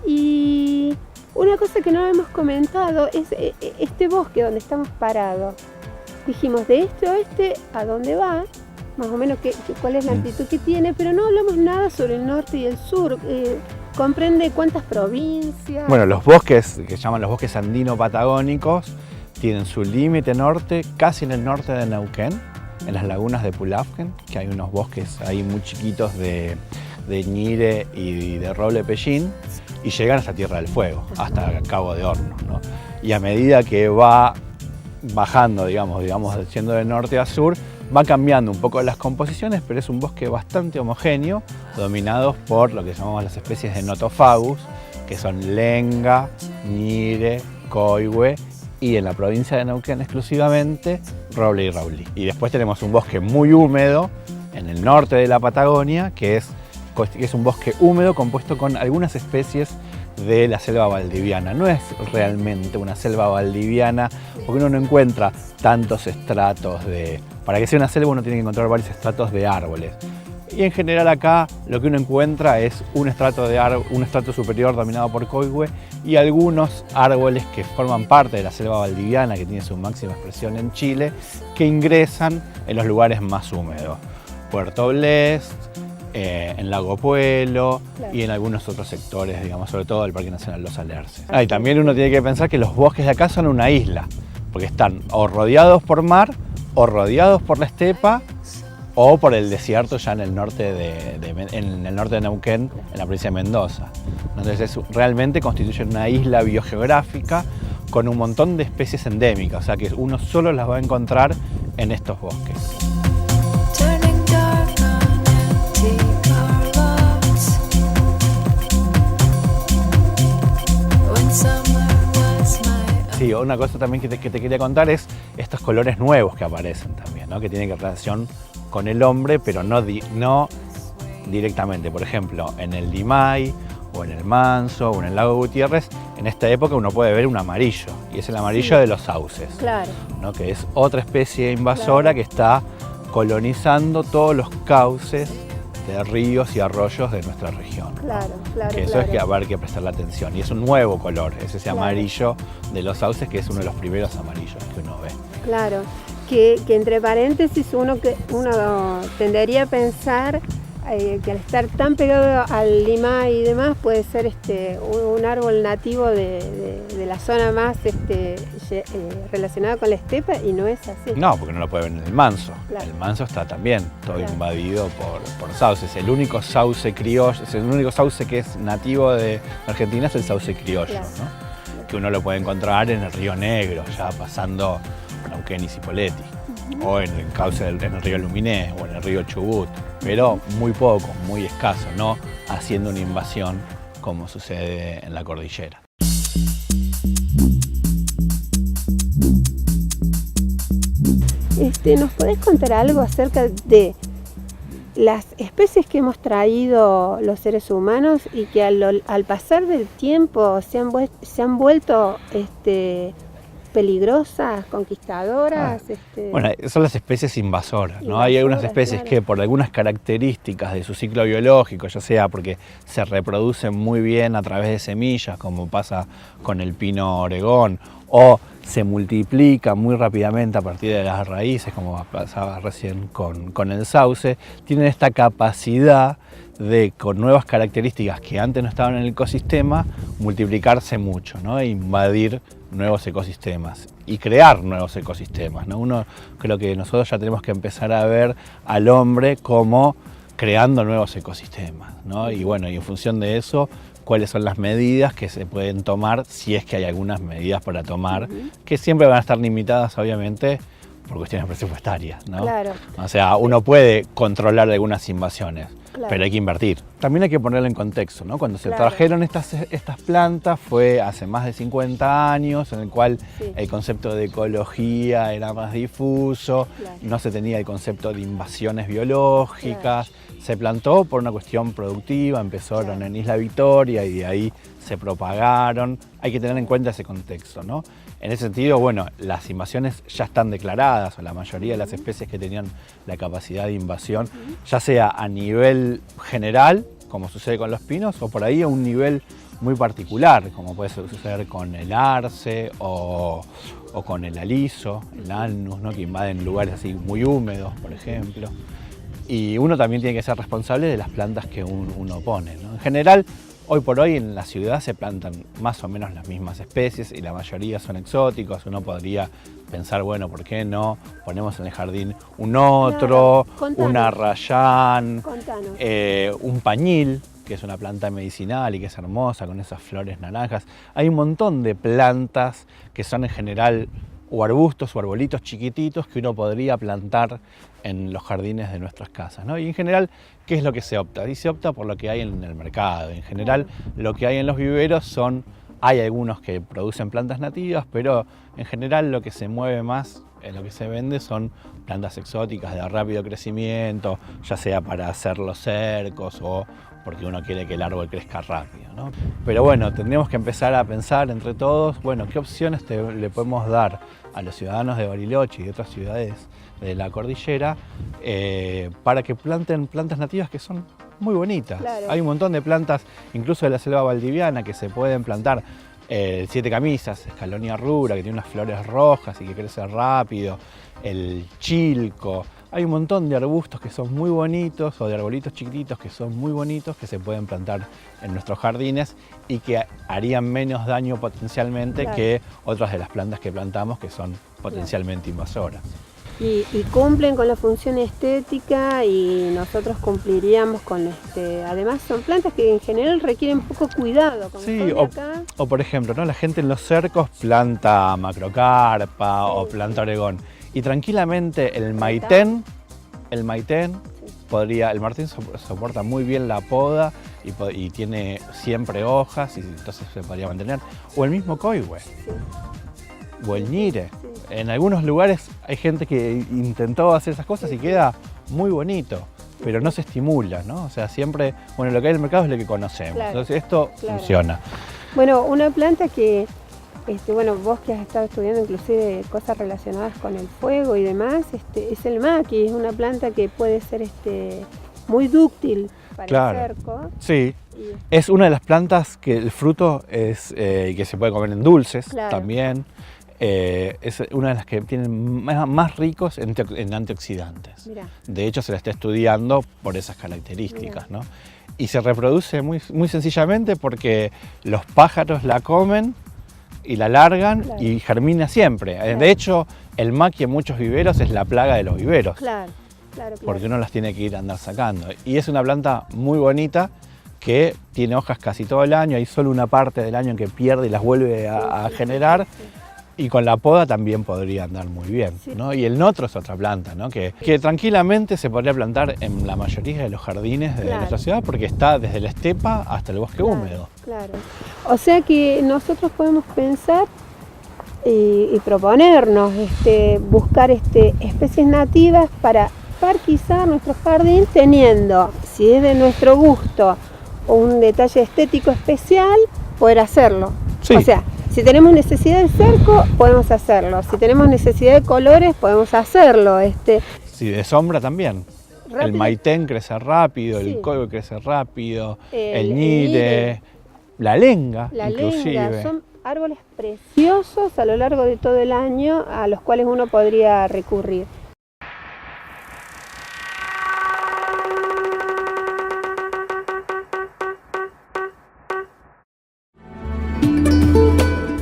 Y una cosa que no hemos comentado es este bosque donde estamos parados. Dijimos de este a oeste a dónde va, más o menos cuál es la amplitud que tiene, pero no hablamos nada sobre el norte y el sur. ¿Comprende cuántas provincias? Bueno, los bosques, que se llaman los bosques andino-patagónicos, tienen su límite norte casi en el norte de Neuquén, en las lagunas de Pulafken, que hay unos bosques ahí muy chiquitos de ñire y de roble pellín, y llegan hasta Tierra del Fuego, hasta Cabo de Hornos, ¿no? Y a medida que va bajando, digamos, yendo de norte a sur, va cambiando un poco las composiciones, pero es un bosque bastante homogéneo, dominados por lo que llamamos las especies de Nothofagus, que son lenga, ñire, coihue, y en la provincia de Neuquén exclusivamente roble y raulí. Y después tenemos un bosque muy húmedo en el norte de la Patagonia, que es un bosque húmedo compuesto con algunas especies de la selva valdiviana. No es realmente una selva valdiviana porque uno no encuentra tantos estratos Para que sea una selva uno tiene que encontrar varios estratos de árboles. Y en general acá lo que uno encuentra es un estrato superior dominado por coihue y algunos árboles que forman parte de la selva valdiviana, que tiene su máxima expresión en Chile, que ingresan en los lugares más húmedos. Puerto Blés, en Lago Puelo, claro, y en algunos otros sectores, digamos, sobre todo el Parque Nacional Los Alerces. Y también uno tiene que pensar que los bosques de acá son una isla, porque están o rodeados por mar, o rodeados por la estepa, o por el desierto ya en el norte de Neuquén, en la provincia de Mendoza. Entonces realmente constituyen una isla biogeográfica con un montón de especies endémicas, o sea que uno solo las va a encontrar en estos bosques. Sí, una cosa también que te quería contar es estos colores nuevos que aparecen también, ¿no? Que tienen relación con el hombre, pero no directamente. Por ejemplo, en el Limay, o en el Manso, o en el Lago Gutiérrez, en esta época uno puede ver un amarillo, y es el amarillo de los sauces, claro, ¿no? Que es otra especie invasora, claro, que está colonizando todos los cauces de ríos y arroyos de nuestra región. Claro, claro. Que eso claro. es que habrá que prestarle atención. Y es un nuevo color, es ese Claro. amarillo de los sauces, que es uno de los primeros amarillos que uno ve. Claro, que entre paréntesis uno tendería a pensar que al estar tan pegado al limay y demás puede ser un árbol nativo de la zona más relacionada con la estepa, y no es así. No, porque no lo puede ver en el manso. Claro. El manso está también todo Claro. invadido por sauces. El único sauce criollo, el único sauce que es nativo de Argentina es el sauce criollo, Claro. ¿no? Que uno lo puede encontrar en el Río Negro, ya pasando Neuquén y Cipolletti, o en el cauce en el río Luminé o en el río Chubut, pero muy poco, muy escaso, no haciendo una invasión como sucede en la cordillera. ¿Nos podés contar algo acerca de las especies que hemos traído los seres humanos y que al pasar del tiempo se han vuelto peligrosas, conquistadoras? Bueno, son las especies invasoras, ¿no? Hay algunas Invasoras, especies claro. que por algunas características de su ciclo biológico, ya sea porque se reproducen muy bien a través de semillas, como pasa con el pino oregón, o se multiplican muy rápidamente a partir de las raíces, como pasaba recién con el sauce, tienen esta capacidad de, con nuevas características que antes no estaban en el ecosistema, multiplicarse mucho, ¿no? E invadir nuevos ecosistemas y crear nuevos ecosistemas, ¿no? Creo que nosotros ya tenemos que empezar a ver al hombre como creando nuevos ecosistemas, ¿no? Y bueno, y en función de eso, cuáles son las medidas que se pueden tomar, si es que hay algunas medidas para tomar, que siempre van a estar limitadas, obviamente, por cuestiones presupuestarias, ¿no? Claro. O sea, uno puede controlar algunas invasiones, Claro. pero hay que invertir. También hay que ponerlo en contexto, ¿no? Cuando se Claro. trajeron estas plantas fue hace más de 50 años, en el cual Sí. el concepto de ecología era más difuso, Claro. no se tenía el concepto de invasiones biológicas, se plantó por una cuestión productiva, empezaron Claro. en Isla Victoria y de ahí se propagaron. Hay que tener en cuenta ese contexto, ¿no? En ese sentido, bueno, las invasiones ya están declaradas, o la mayoría de las especies que tenían la capacidad de invasión, ya sea a nivel general, como sucede con los pinos, o por ahí a un nivel muy particular, como puede suceder con el arce o con el aliso, el alnus, ¿no? Que invaden lugares así muy húmedos, por ejemplo. Y uno también tiene que ser responsable de las plantas que uno pone, ¿no? En general, hoy por hoy en la ciudad se plantan más o menos las mismas especies y la mayoría son exóticos. Uno podría pensar, bueno, ¿por qué no ponemos en el jardín un otro, Claro, contanos. una rayán, Contanos. un pañil, que es una planta medicinal y que es hermosa con esas flores naranjas? Hay un montón de plantas que son en general o arbustos o arbolitos chiquititos que uno podría plantar en los jardines de nuestras casas, ¿no? Y en general, ¿qué es lo que se opta? Y se opta por lo que hay en el mercado. En general, lo que hay en los viveros hay algunos que producen plantas nativas, pero en general lo que se mueve más, lo que se vende son plantas exóticas de rápido crecimiento, ya sea para hacer los cercos o porque uno quiere que el árbol crezca rápido, ¿no? Pero bueno, tendríamos que empezar a pensar entre todos, bueno, qué opciones le podemos dar a los ciudadanos de Bariloche y de otras ciudades de la cordillera para que planten plantas nativas que son muy bonitas. Claro. Hay un montón de plantas, incluso de la selva valdiviana, que se pueden plantar. El siete camisas, Escalonia rubra, que tiene unas flores rojas y que crece rápido. El chilco. Hay un montón de arbustos que son muy bonitos, o de arbolitos chiquititos que son muy bonitos, que se pueden plantar en nuestros jardines y que harían menos daño potencialmente Claro. que otras de las plantas que plantamos que son potencialmente invasoras. Y cumplen con la función estética y nosotros cumpliríamos con además son plantas que en general requieren poco cuidado. Como Sí, son de o, acá. o por ejemplo, ¿no? La gente en los cercos planta macrocarpa Sí, o sí. planta oregón. Y tranquilamente el maitén podría, el maitén soporta muy bien la poda y tiene siempre hojas y entonces se podría mantener. O el mismo coihue, Sí, o el ñire. sí. En algunos lugares hay gente que intentó hacer esas cosas y queda muy bonito, pero no se estimula, ¿no? O sea, siempre, bueno, lo que hay en el mercado es lo que conocemos. Claro, Entonces esto claro. funciona. Bueno, una planta que, bueno, vos que has estado estudiando inclusive cosas relacionadas con el fuego y demás, es el maqui. Es una planta que puede ser muy dúctil para Claro. el cerco. Sí, Y, es una de las plantas que el fruto es que se puede comer en dulces Claro. también. Es una de las que tienen más ricos en antioxidantes. mirá, De hecho, se la está estudiando por esas características, ¿no? Y se reproduce muy, muy sencillamente porque los pájaros la comen y la largan Claro. y germina siempre. Claro. De hecho, el maqui en muchos viveros es la plaga de los viveros, claro, claro. porque uno las tiene que ir a andar sacando. Y es una planta muy bonita que tiene hojas casi todo el año, hay solo una parte del año en que pierde y las vuelve a generar. Y con la poda también podría andar muy bien, Sí. ¿no? Y el notro es otra planta, ¿no? Que tranquilamente se podría plantar en la mayoría de los jardines de Claro. nuestra ciudad porque está desde la estepa hasta el bosque húmedo. Claro. O sea que nosotros podemos pensar y proponernos buscar especies nativas para parquizar nuestro jardín teniendo, si es de nuestro gusto, un detalle estético especial, poder hacerlo. Sí. O sea, si tenemos necesidad de cerco, podemos hacerlo. Si tenemos necesidad de colores, podemos hacerlo. Sí, de sombra también. El Rápido. maitén crece rápido, Sí. el coigo crece rápido, El el ñire, la lenga, La inclusive. lenga, son árboles preciosos a lo largo de todo el año a los cuales uno podría recurrir.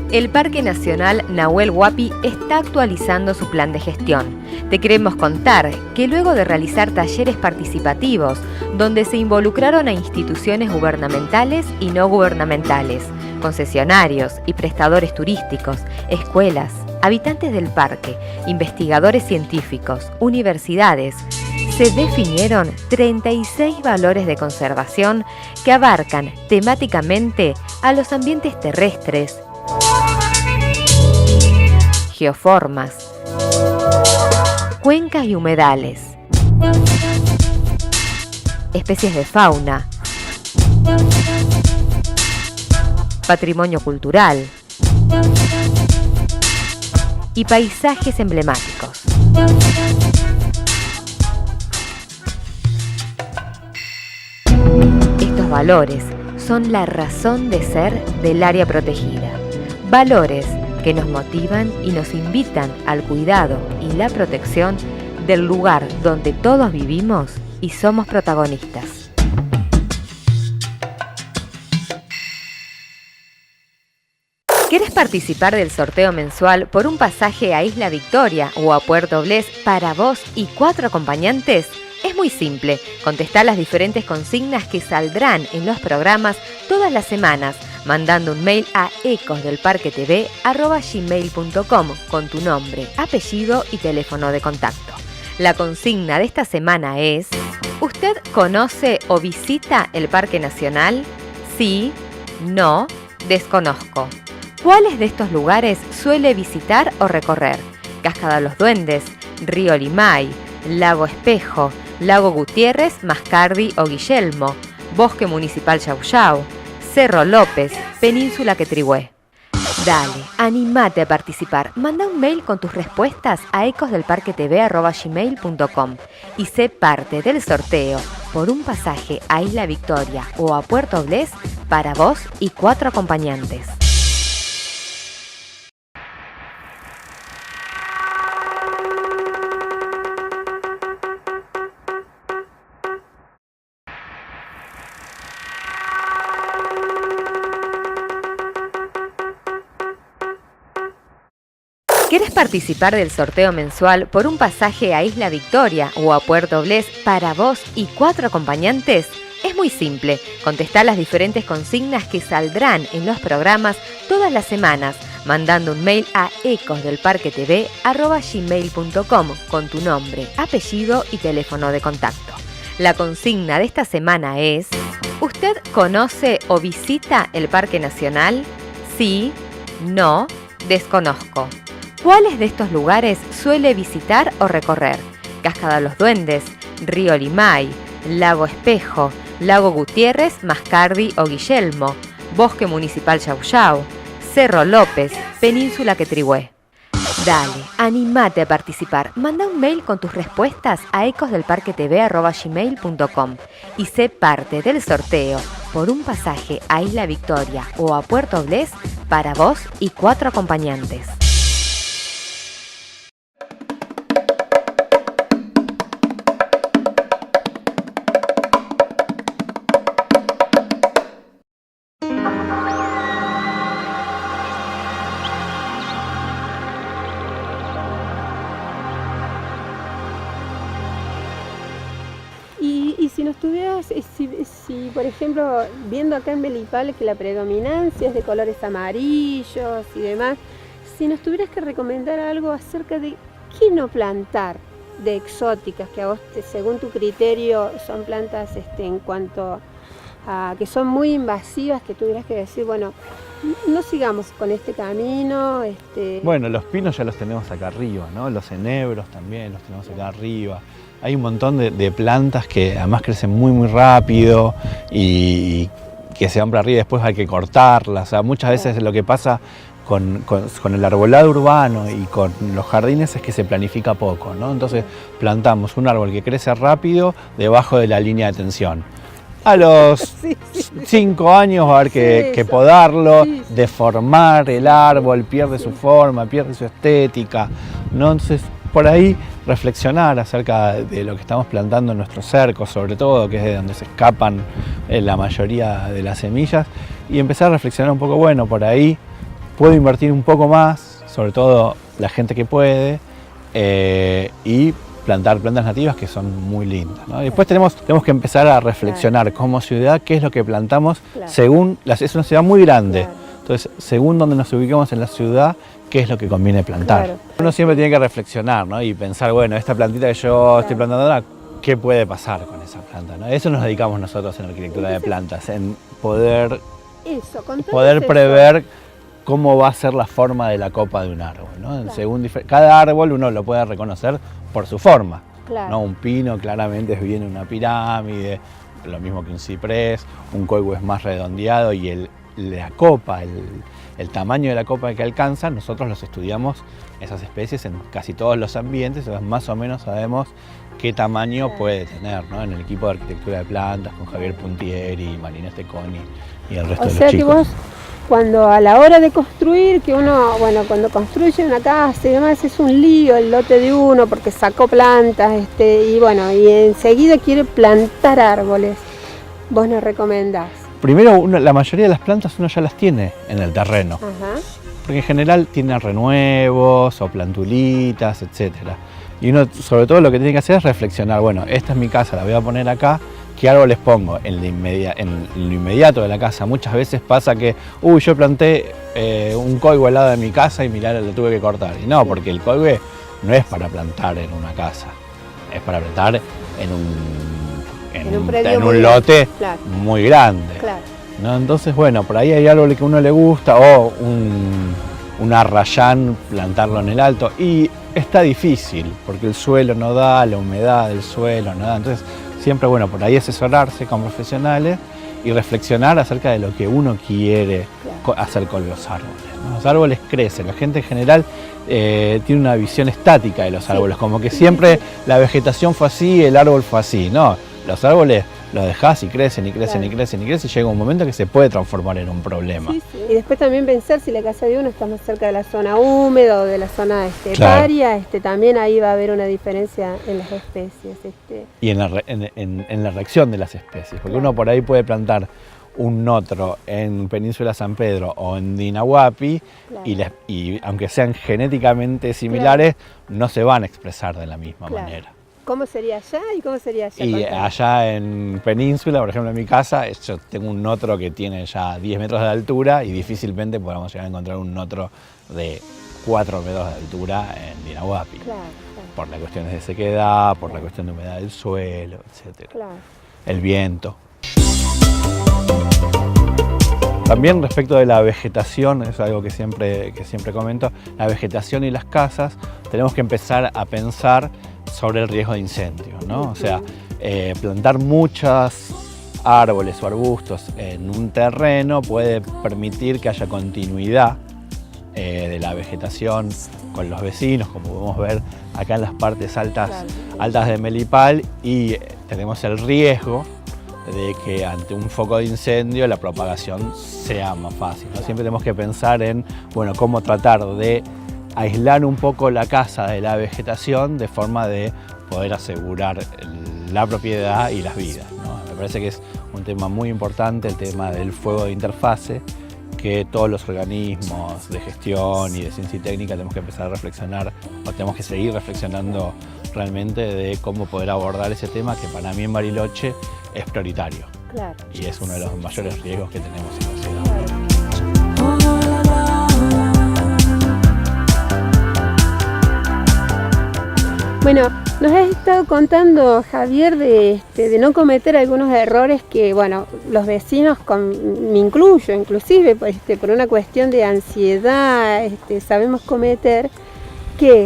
El Parque Nacional Nahuel Huapi está actualizando su plan de gestión. Te queremos contar que luego de realizar talleres participativos, donde se involucraron a instituciones gubernamentales y no gubernamentales, concesionarios y prestadores turísticos, escuelas, habitantes del parque, investigadores científicos, universidades, se definieron 36 valores de conservación que abarcan temáticamente a los ambientes terrestres, geoformas, cuencas y humedales, especies de fauna, patrimonio cultural y paisajes emblemáticos. Estos valores son la razón de ser del área protegida. Valores que nos motivan y nos invitan al cuidado y la protección del lugar donde todos vivimos y somos protagonistas. ¿Quieres participar del sorteo mensual por un pasaje a Isla Victoria o a Puerto Blés para vos y 4 acompañantes? Es muy simple, contestá las diferentes consignas que saldrán en los programas todas las semanas, mandando un mail a ecosdelparquetv@gmail.com con tu nombre, apellido y teléfono de contacto. La consigna de esta semana es: ¿usted conoce o visita el Parque Nacional? Sí, no, desconozco. ¿Cuáles de estos lugares suele visitar o recorrer? Cascada Los Duendes, Río Limay, Lago Espejo, Lago Gutiérrez, Mascardi o Guillermo, Bosque Municipal Yauyau, Cerro López, Península Quetrigüé. Dale, animate a participar. Manda un mail con tus respuestas a ecosdelparquetv@gmail.com y sé parte del sorteo por un pasaje a Isla Victoria o a Puerto Blés para vos y 4 acompañantes. ¿Quieres participar del sorteo mensual por un pasaje a Isla Victoria o a Puerto Blés para vos y 4 acompañantes? Es muy simple, contestá las diferentes consignas que saldrán en los programas todas las semanas, mandando un mail a ecosdelparquetv@gmail.com con tu nombre, apellido y teléfono de contacto. La consigna de esta semana es: ¿usted conoce o visita el Parque Nacional? Sí, no, desconozco. ¿Cuáles de estos lugares suele visitar o recorrer? Cascada Los Duendes, Río Limay, Lago Espejo, Lago Gutiérrez, Mascardi o Guillermo, Bosque Municipal Yauyau, Cerro López, Península Quetrigüé. Dale, animate a participar. Manda un mail con tus respuestas a ecosdelparquetv@gmail.com y sé parte del sorteo por un pasaje a Isla Victoria o a Puerto Blés para vos y 4 acompañantes. Y si no estuvieras, si por ejemplo, viendo acá en Melipal que la predominancia es de colores amarillos y demás, si nos tuvieras que recomendar algo acerca de qué no plantar de exóticas, que a vos, según tu criterio, son plantas en cuanto a que son muy invasivas, que tuvieras que decir, bueno, no sigamos con este camino. Bueno, los pinos ya los tenemos acá arriba, ¿no? Los enebros también los tenemos acá arriba. Hay un montón de plantas que además crecen muy rápido y que se van para arriba y después hay que cortarlas. O sea, muchas veces lo que pasa con el arbolado urbano y con los jardines es que se planifica poco, ¿no? Entonces plantamos un árbol que crece rápido debajo de la línea de tensión. A los 5 años va a haber que podarlo, deformar el árbol, pierde su forma, pierde su estética, ¿no? Entonces, por ahí reflexionar acerca de lo que estamos plantando en nuestros cercos, sobre todo, que es de donde se escapan la mayoría de las semillas, y empezar a reflexionar un poco, bueno, por ahí puedo invertir un poco más, sobre todo la gente que puede, y plantar plantas nativas que son muy lindas, ¿no? Y después tenemos que empezar a reflexionar como ciudad qué es lo que plantamos según, es una ciudad muy grande, entonces según donde nos ubiquemos en la ciudad, qué es lo que conviene plantar. Uno siempre tiene que reflexionar, ¿no? Y pensar, bueno, esta plantita que yo estoy plantando ahora, ¿qué puede pasar con esa planta, ¿no? Eso nos dedicamos nosotros en arquitectura de plantas, en poder prever cómo va a ser la forma de la copa de un árbol, ¿no? Según cada árbol uno lo puede reconocer por su forma, ¿no? Un pino claramente es bien una pirámide, lo mismo que un ciprés, un coigüe es más redondeado y la copa, el tamaño de la copa que alcanza, nosotros los estudiamos, esas especies, en casi todos los ambientes, entonces más o menos sabemos qué tamaño puede tener, ¿no? En el equipo de arquitectura de plantas, con Javier Puntieri, Marina Esteconi y el resto de los chicos. O sea que vos, cuando a la hora de construir, que uno, bueno, cuando construye una casa y demás, es un lío el lote de uno porque sacó plantas, y bueno, y enseguida quiere plantar árboles, vos nos recomendás. Primero, la mayoría de las plantas uno ya las tiene en el terreno, porque en general tiene renuevos o plantulitas, etc. Y uno, sobre todo, lo que tiene que hacer es reflexionar, bueno, esta es mi casa, la voy a poner acá, ¿qué árboles pongo en lo inmediato de la casa? Muchas veces pasa que, yo planté un coigüe al lado de mi casa y mirá, lo tuve que cortar. Y no, porque el coigüe no es para plantar en una casa, es para plantar en un lote muy grande, ¿no? Entonces, bueno, por ahí hay árboles que a uno le gusta, o un arrayán, plantarlo en el alto, y está difícil, porque el suelo no da, la humedad del suelo no da, entonces siempre, bueno, por ahí asesorarse con profesionales y reflexionar acerca de lo que uno quiere hacer con los árboles, ¿no? Los árboles crecen, la gente en general tiene una visión estática de los árboles, como que siempre la vegetación fue así, el árbol fue así, no, los árboles los dejás y crecen y crecen y crecen y crecen y llega un momento que se puede transformar en un problema. Y después también pensar si la casa de uno está más cerca de la zona húmeda o de la zona área, también ahí va a haber una diferencia en las especies. Y en la reacción de las especies, porque uno por ahí puede plantar un notro en Península San Pedro o en Dinahuapi y aunque sean genéticamente similares, no se van a expresar de la misma manera. ¿Cómo sería allá y cómo sería allá? Y allá en Península, por ejemplo en mi casa, yo tengo un notro que tiene ya 10 metros de altura y difícilmente podamos llegar a encontrar un notro de 4 metros de altura en Dinahuapi. Por las cuestiones de sequedad, por la cuestión de humedad del suelo, etc. El viento. También respecto de la vegetación, es algo que siempre comento, la vegetación y las casas, tenemos que empezar a pensar sobre el riesgo de incendio, ¿no? O sea, plantar muchos árboles o arbustos en un terreno puede permitir que haya continuidad de la vegetación con los vecinos, como podemos ver acá en las partes altas de Melipal, y tenemos el riesgo de que ante un foco de incendio la propagación sea más fácil, ¿no? Siempre tenemos que pensar en, bueno, cómo tratar de aislar un poco la casa de la vegetación de forma de poder asegurar la propiedad y las vidas, ¿no? Me parece que es un tema muy importante el tema del fuego de interfase, que todos los organismos de gestión y de ciencia y técnica tenemos que empezar a reflexionar, o tenemos que seguir reflexionando realmente de cómo poder abordar ese tema que para mí en Bariloche es prioritario. Claro. Y es uno de los mayores riesgos que tenemos en la ciudad. Bueno, nos has estado contando, Javier, de no cometer algunos errores que, bueno, los vecinos, me incluyo inclusive, pues, por una cuestión de ansiedad, sabemos cometer, que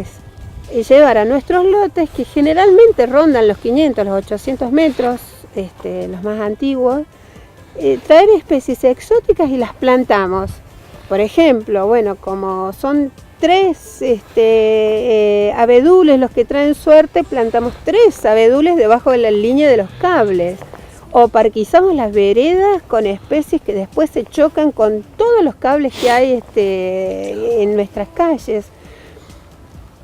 es llevar a nuestros lotes, que generalmente rondan los 500, los 800 metros, los más antiguos, traer especies exóticas y las plantamos. Por ejemplo, bueno, como son 3 abedules los que traen suerte, plantamos 3 abedules debajo de la línea de los cables. O parquizamos las veredas con especies que después se chocan con todos los cables que hay en nuestras calles.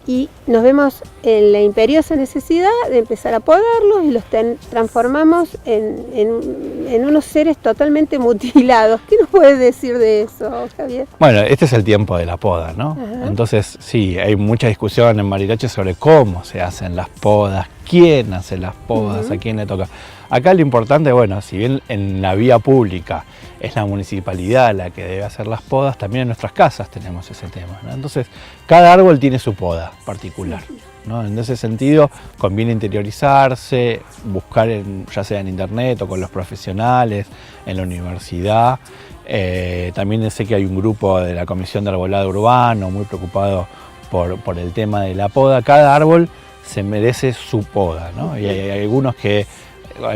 Y nos vemos en la imperiosa necesidad de empezar a podarlos y los transformamos en unos seres totalmente mutilados. ¿Qué nos puedes decir de eso, Javier? Bueno, este es el tiempo de la poda, ¿no? Ajá. Entonces, sí, hay mucha discusión en Bariloche sobre cómo se hacen las podas, quién hace las podas, a quién le toca. Acá lo importante, bueno, si bien en la vía pública es la municipalidad la que debe hacer las podas, también en nuestras casas tenemos ese tema, ¿no? Entonces, cada árbol tiene su poda particular, ¿no? En ese sentido, conviene interiorizarse, buscar ya sea en internet o con los profesionales, en la universidad. También sé que hay un grupo de la Comisión de Arbolado Urbano muy preocupado por el tema de la poda. Cada árbol se merece su poda, ¿no? Y hay algunos que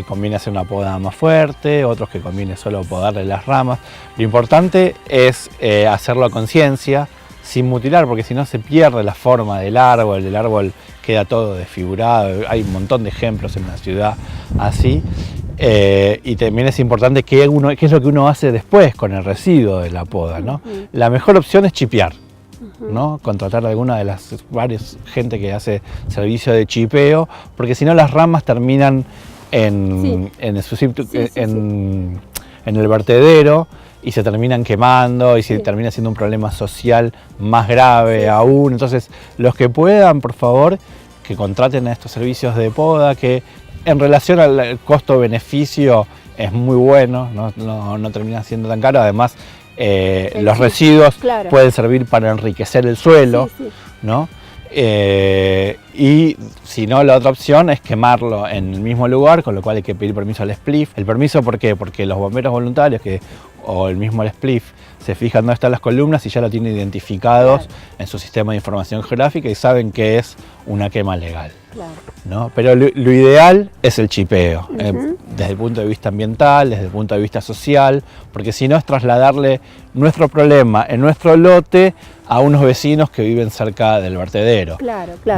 conviene hacer una poda más fuerte, otros que conviene solo podarle las ramas. Lo importante es hacerlo a conciencia, sin mutilar, porque si no se pierde la forma del árbol, el árbol queda todo desfigurado. Hay un montón de ejemplos en la ciudad así. Y también es importante qué es lo que uno hace después con el residuo de la poda, ¿no? La mejor opción es chipear, ¿no? Contratar a alguna de las varias gente que hace servicio de chipeo, porque si no las ramas terminan en el vertedero y se terminan quemando y se termina siendo un problema social más grave aún. Entonces, los que puedan, por favor, que contraten a estos servicios de poda, que en relación al costo-beneficio es muy bueno, no termina siendo tan caro. Además, los residuos pueden servir para enriquecer el suelo, ¿no? Y si no, la otra opción es quemarlo en el mismo lugar, con lo cual hay que pedir permiso al SPLIF. ¿El permiso por qué? Porque los bomberos voluntarios o el mismo SPLIF se fijan dónde están las columnas y ya lo tienen identificados en su sistema de información geográfica y saben que es una quema legal. ¿No? Pero lo ideal es el chipeo, desde el punto de vista ambiental, desde el punto de vista social, porque si no es trasladarle nuestro problema en nuestro lote a unos vecinos que viven cerca del vertedero.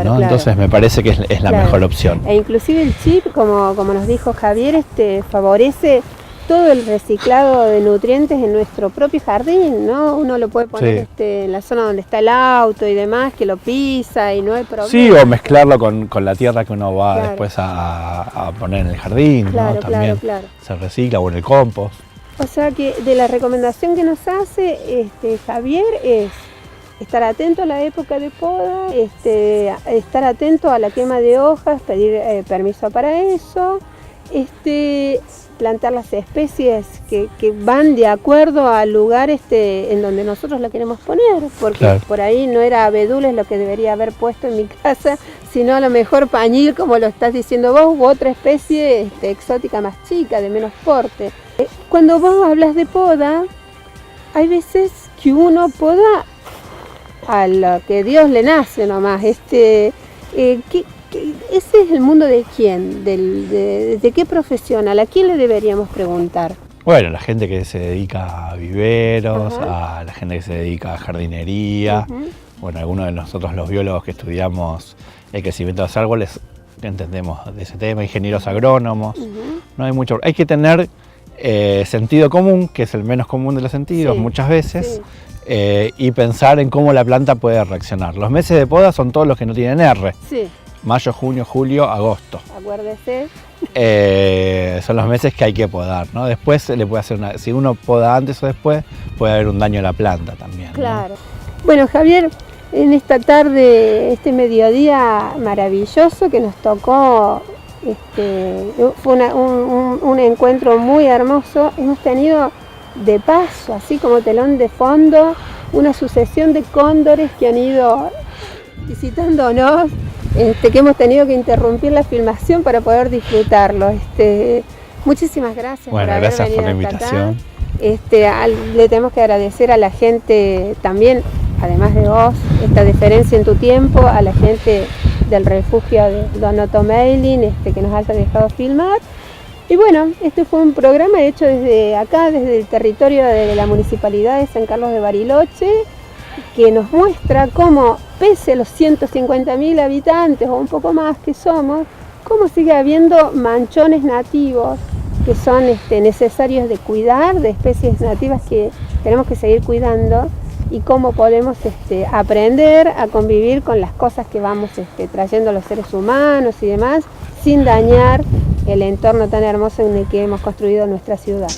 ¿No? Entonces me parece que es la mejor opción. E inclusive el chip, como nos dijo Javier, favorece todo el reciclado de nutrientes en nuestro propio jardín, ¿no? Uno lo puede poner en la zona donde está el auto y demás, que lo pisa y no hay problema. Sí, o mezclarlo con la tierra que uno va después a poner en el jardín, ¿no? También se recicla, o en el compost. O sea que de la recomendación que nos hace Javier es estar atento a la época de poda, estar atento a la quema de hojas, pedir permiso para eso, plantar las especies que van de acuerdo al lugar en donde nosotros la queremos poner, porque por ahí no era abedules lo que debería haber puesto en mi casa, sino a lo mejor pañil, como lo estás diciendo vos, u otra especie exótica más chica, de menos porte. Cuando vos hablas de poda, hay veces que uno poda a lo que Dios le nace nomás. ¿Ese es el mundo de quién? ¿De qué profesional? ¿A quién le deberíamos preguntar? Bueno, la gente que se dedica a viveros, Ajá. a la gente que se dedica a jardinería, Ujú. bueno, algunos de nosotros los biólogos que estudiamos el crecimiento de los árboles entendemos de ese tema, ingenieros agrónomos, Ujú. no hay mucho, hay que tener sentido común, que es el menos común de los sentidos Sí, muchas veces, sí. y pensar en cómo la planta puede reaccionar. Los meses de poda son todos los que no tienen R, Sí, mayo, junio, julio, agosto. acuérdese. Son los meses que hay que podar, ¿no? Después se le puede hacer si uno poda antes o después, puede haber un daño a la planta también, ¿no? Claro. Bueno, Javier, en esta tarde, este mediodía maravilloso que nos tocó, fue un encuentro muy hermoso. Hemos tenido de paso, así como telón de fondo, una sucesión de cóndores que han ido visitándonos, que hemos tenido que interrumpir la filmación para poder disfrutarlo. Muchísimas gracias Bueno, por haber gracias por venido la hasta acá. invitación. Le tenemos que agradecer a la gente también, además de vos, esta deferencia en tu tiempo, a la gente del refugio de Don Otto Meilin, que nos haya dejado filmar. Y bueno, este fue un programa hecho desde acá, desde el territorio de la Municipalidad de San Carlos de Bariloche, que nos muestra cómo, pese a los 150.000 habitantes o un poco más que somos, cómo sigue habiendo manchones nativos que son necesarios de cuidar, de especies nativas que tenemos que seguir cuidando, y cómo podemos aprender a convivir con las cosas que vamos trayendo los seres humanos y demás, sin dañar el entorno tan hermoso en el que hemos construido nuestra ciudad.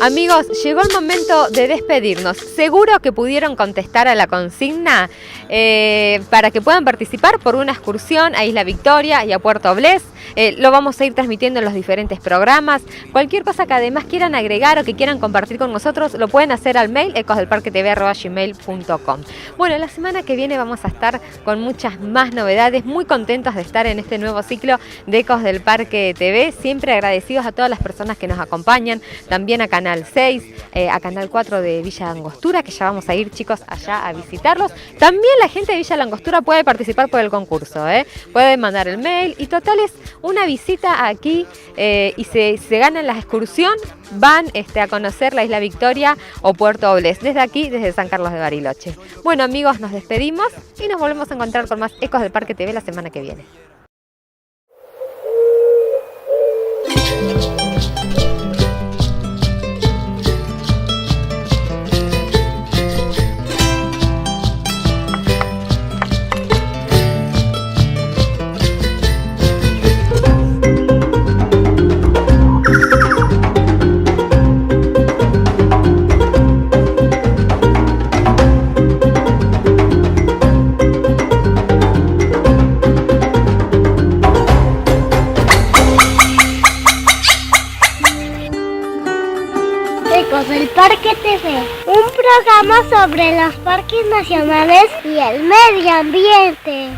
Amigos, llegó el momento de despedirnos. Seguro que pudieron contestar a la consigna para que puedan participar por una excursión a Isla Victoria y a Puerto Blés. Lo vamos a ir transmitiendo en los diferentes programas. Cualquier cosa que además quieran agregar o que quieran compartir con nosotros, lo pueden hacer al mail ecosdelparquetv@gmail.com. Bueno, la semana que viene vamos a estar con muchas más novedades, muy contentos de estar en este nuevo ciclo de Ecos del Parque TV, siempre agradecidos a todas las personas que nos acompañan, también a Canal 6, a Canal 4 de Villa Langostura, que ya vamos a ir, chicos, allá a visitarlos. También la gente de Villa Langostura puede participar por el concurso, puede mandar el mail, y total es una visita aquí, y se ganan la excursión, van a conocer la Isla Victoria o Puerto Blés, desde aquí, desde San Carlos de Bariloche. Bueno, amigos, nos despedimos y nos volvemos a encontrar con más Ecos del Parque TV la semana que viene. Ecos del Parque TV, un programa sobre los parques nacionales y el medio ambiente.